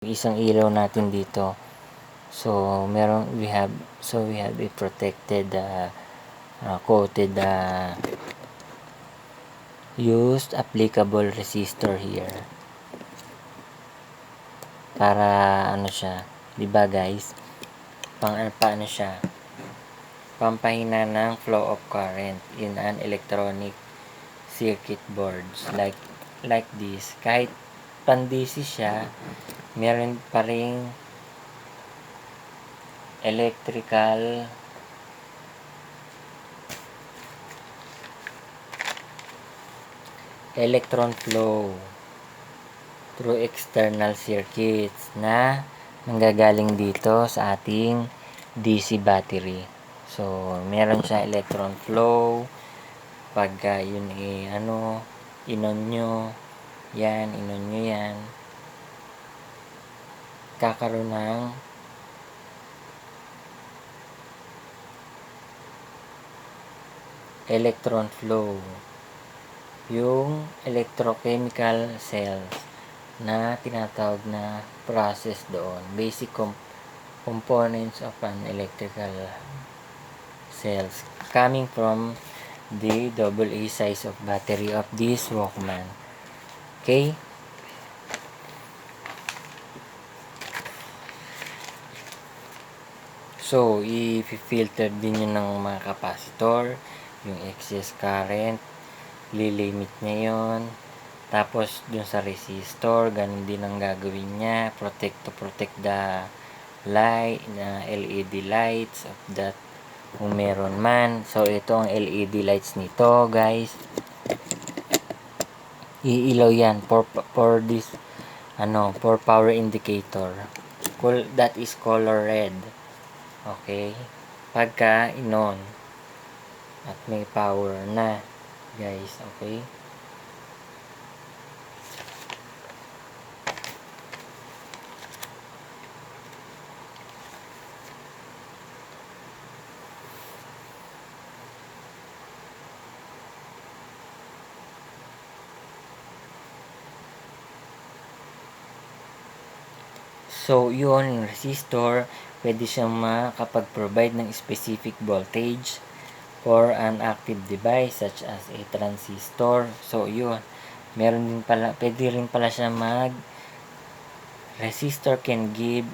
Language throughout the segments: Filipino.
isang ilaw natin dito. So we have a protected coated used applicable resistor here para ano siya, 'di ba guys? Paano siya? Pampahina ng flow of current in an electronic circuit boards like this. Kahit pan-DC siya, meron pa ring electron flow through external circuits na nanggagaling dito sa ating DC battery. So, meron siya electron flow pagka yun inon nyo yan, kakaroon ng electron flow yung electrochemical cells na tinatawag na process doon, basic components of an electrical cells coming from the AA size of battery of this Walkman. Okay? So, i-filter din yun ng mga capacitor, yung excess current, lilimit niya yun. Tapos, dun sa resistor, ganun din ang gagawin niya, protect the light, LED lights of that, kung meron man. So, ito ang LED lights nito, guys. Iilaw yan for this, for power indicator. That is color red. Okay? Pagka inon at may power na, guys. Okay? So, yun, yung resistor, pwede siyang makapag-provide ng specific voltage for an active device such as a transistor. So, yun, pwede rin pala siya resistor can give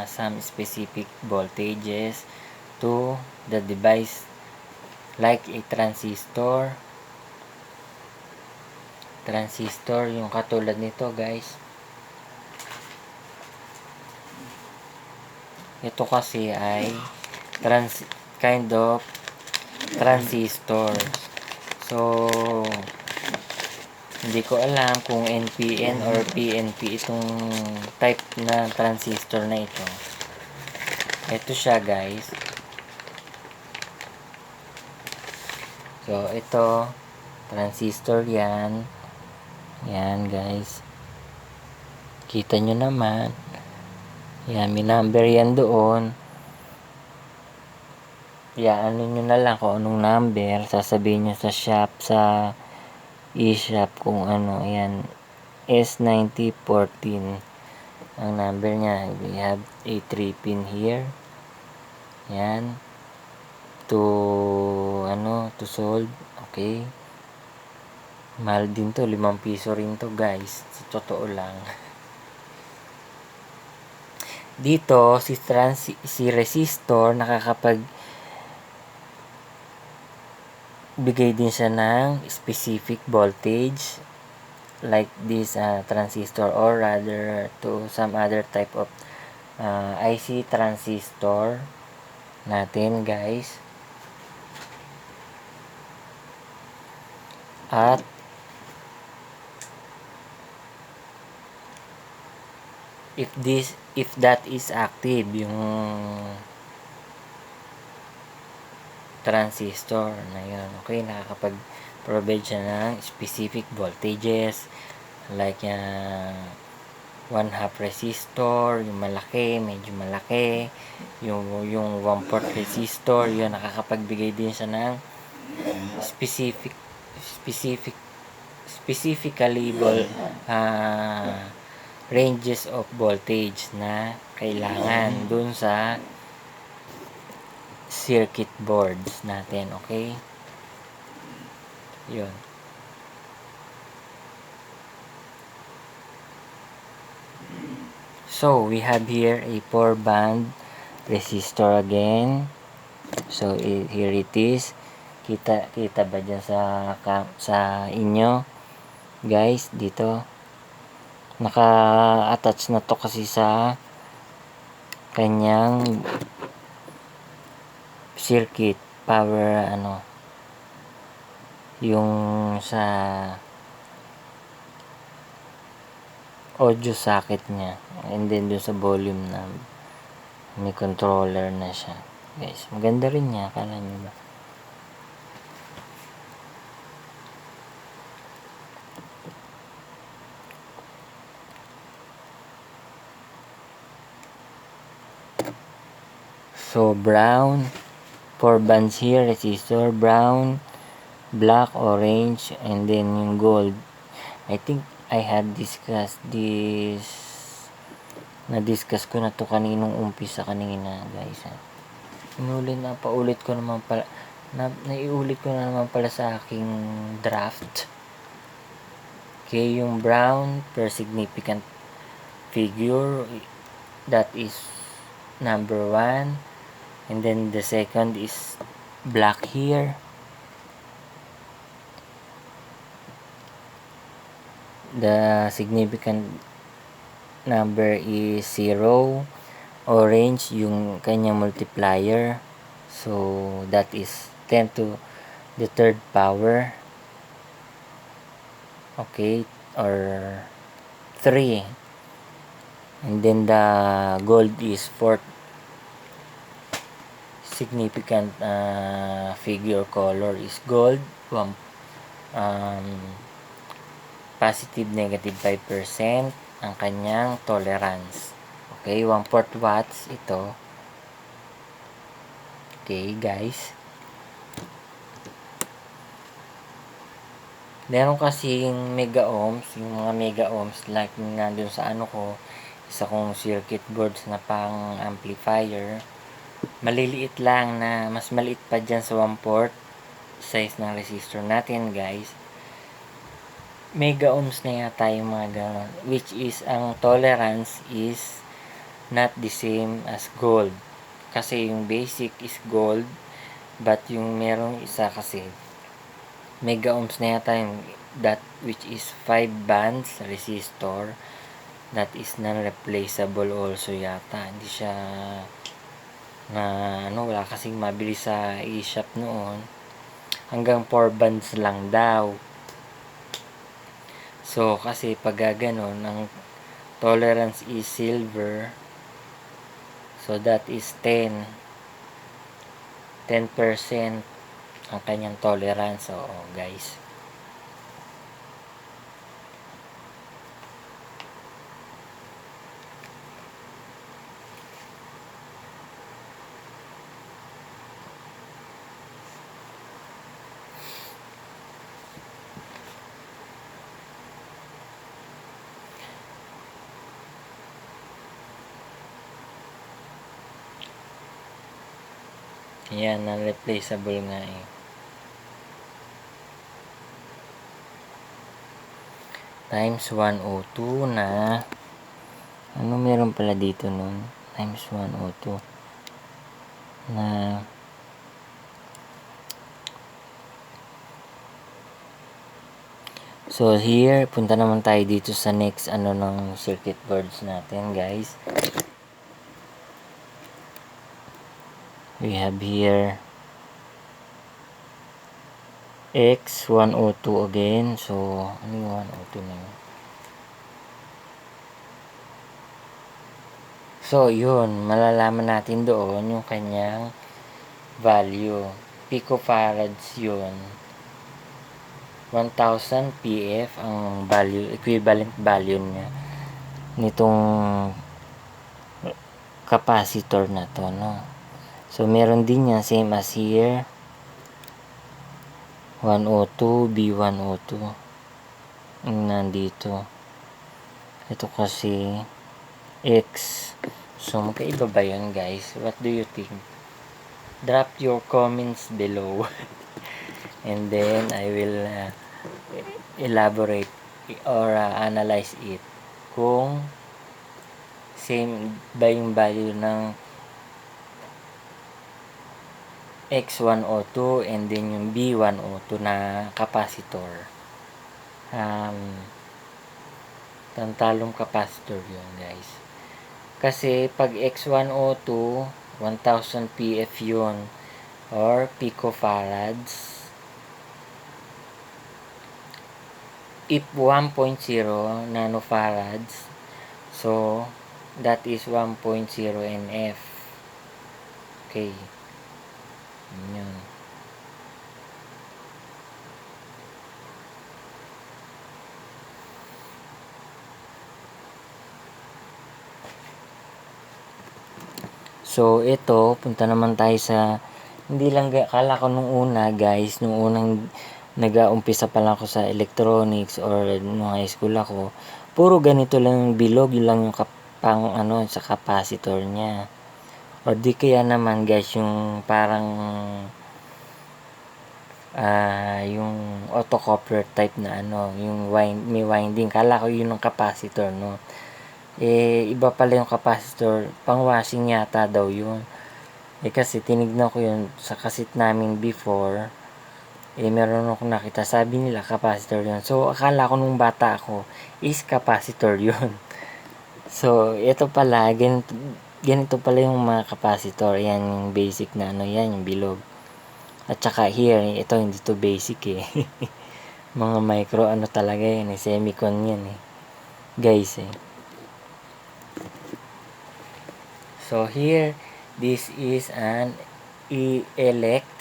some specific voltages to the device like a transistor, yung katulad nito, guys. Ito kasi ay kind of transistor. So, hindi ko alam kung NPN or PNP itong type na transistor na ito. Ito siya, guys. So, ito, transistor yan. Yan, guys. Kita nyo naman. Yan, may number yan doon. Yan, nyo na lang kung anong number. Sasabihin nyo sa shop, sa e-shop kung ano. Yan, S9014 ang number niya. We have a 3 pin here. Yan. To solve. Okay. Mahal din to. 5 piso rin to, guys. Sa totoo lang. Dito, si resistor bigay din siya ng specific voltage like this transistor, or rather to some other type of IC transistor natin, guys. At if that is active, yung transistor na yun, okay, nakakapag-provide siya ng specific voltages like 1/2 resistor, yung malaki, medyo malaki, yung 1/4 resistor, yun, nakakapagbigay din siya ng specifically ranges of voltage na kailangan dun sa circuit boards natin, okay? Yun. So, we have here a 4-band resistor again. So, here it is. Kita ba dyan sa inyo? Guys, dito. Naka-attach na to kasi sa kanyang circuit power yung sa audio socket niya, and then dun sa volume na may controller na siya. Guys, maganda rin niya, akala nyo ba? So, brown, 4 bands here, resistor, brown, black, orange, and then yung gold. I think I had discussed this, na-discuss ko na to kaninong umpisa kanina, guys. Naiulit ko naman pala sa aking draft. Okay, yung brown per significant figure, that is number 1. And then the second is black here. The significant number is 0. Orange yung kanyang multiplier. So, that is 10 to the third power. Okay, or 3. And then the gold is 4th significant figure color is gold. Positive, negative 5% ang kanyang tolerance. Okay, 1/4 watts ito. Okay, guys. Meron kasing mega ohms, yung mga mega ohms like nandun sa isa kong circuit boards na pang amplifier. Maliliit lang, na mas maliit pa dyan sa 1/4 size ng resistor natin, guys. Mega ohms na yata yung mga gano'n, which is ang tolerance is not the same as gold, kasi yung basic is gold, but yung merong isa kasi mega ohms na yata yung that which is 5 bands resistor, that is non-replaceable also yata. Hindi siya wala kasing mabili sa e-shop noon, hanggang 4 bands lang daw. So, kasi pag gano'n, ang tolerance is silver. So, that is 10% ang kanyang tolerance. So, guys. Yan, non-replaceable nga eh. Times 102 na meron pala dito nun? Times 102 na so here, punta naman tayo dito sa next ng circuit boards natin, guys. We have here X102 again. So, ano yung 102 na yun? So, yun. Malalaman natin doon yung kanyang value. Picofarads yun. 1,000 PF ang value, equivalent value niya nitong capacitor na to, no? So, meron din yan, same as here. 102, B102. Yung nandito. Ito kasi X. So, magkaiba ba yun, guys? What do you think? Drop your comments below. And then, I will elaborate or analyze it. Kung same ba yung value ng X102 and then yung B102 na capacitor. Tantalong capacitor yun, guys. Kasi pag X102, 1000 PF yun or picofarads. If 1.0 nanofarads, so that is 1.0 NF. Okay. Yun. So, ito, punta naman tayo sa, hindi lang, kala ko nung una, guys, nung unang nag-uumpisa pa lang ako sa electronics or nung high school ako, puro ganito lang yung bilog, yun lang yung sa capacitor niya. O di kaya naman, guys, yung parang yung autocoupler type na yung may winding. Kala ko yun yung capacitor, no? Iba pala yung capacitor, pang washing yata daw yun. Kasi tinignan ko yun sa kasit namin before, meron akong nakita, sabi nila capacitor yun. So, akala ko nung bata ako is capacitor yun. So, ito pala, ganito pala yung mga capacitor. Yan yung basic na yan yung bilog. At saka here, ito hindi to basic mga micro talaga yan semicon yan guys So here, this is an electrolytic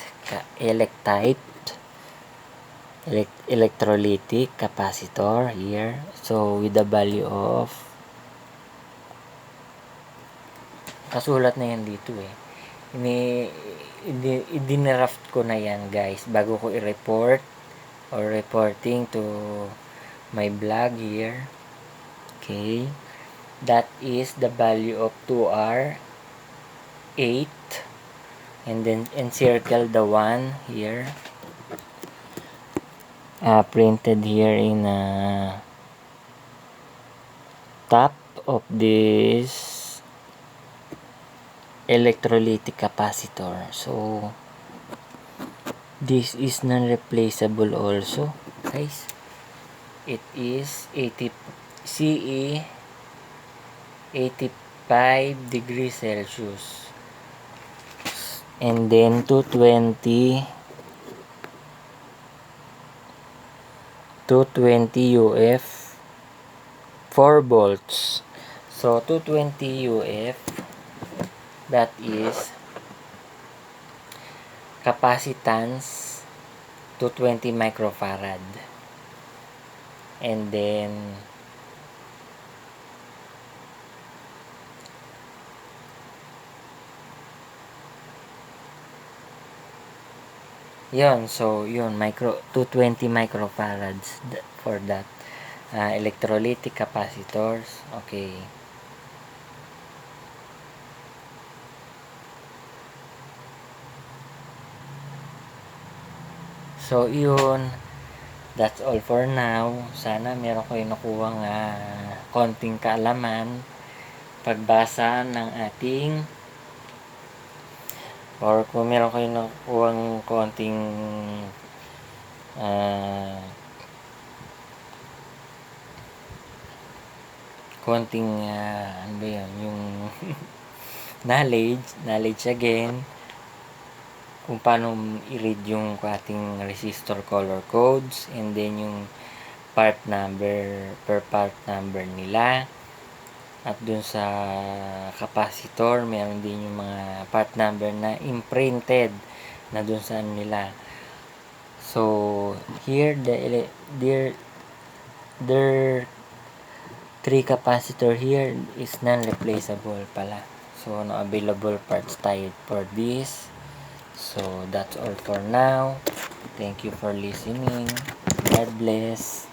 capacitor here. So with the value of, kasulat na yan dito idinraft ko na yan, guys, bago ko i-report or reporting to my blog here. Okay, that is the value of 2R8, and then encircle the one here, printed here in top of this electrolytic capacitor. So this is non-replaceable also, guys. It is 80 CE 85 degrees Celsius, and then 220 UF 4 volts. So 220 UF, that is capacitance 220 microfarad, and then yun, so yun, 220 microfarads for that electrolytic capacitors. Okay, so yun, that's all for now. Sana meron kayo nakuhang konting kaalaman pagbasa ng ating, or kung meron kayo nakuhang konting ano ba yun, yung knowledge again kung paano i-read yung ating resistor color codes, and then yung part number per part number nila. At dun sa capacitor, meron din yung mga part number na imprinted na dun sa nila. So here, there 3 capacitor here is non-replaceable pala. So no available parts tayo for this. So that's all for now. Thank you for listening. God bless.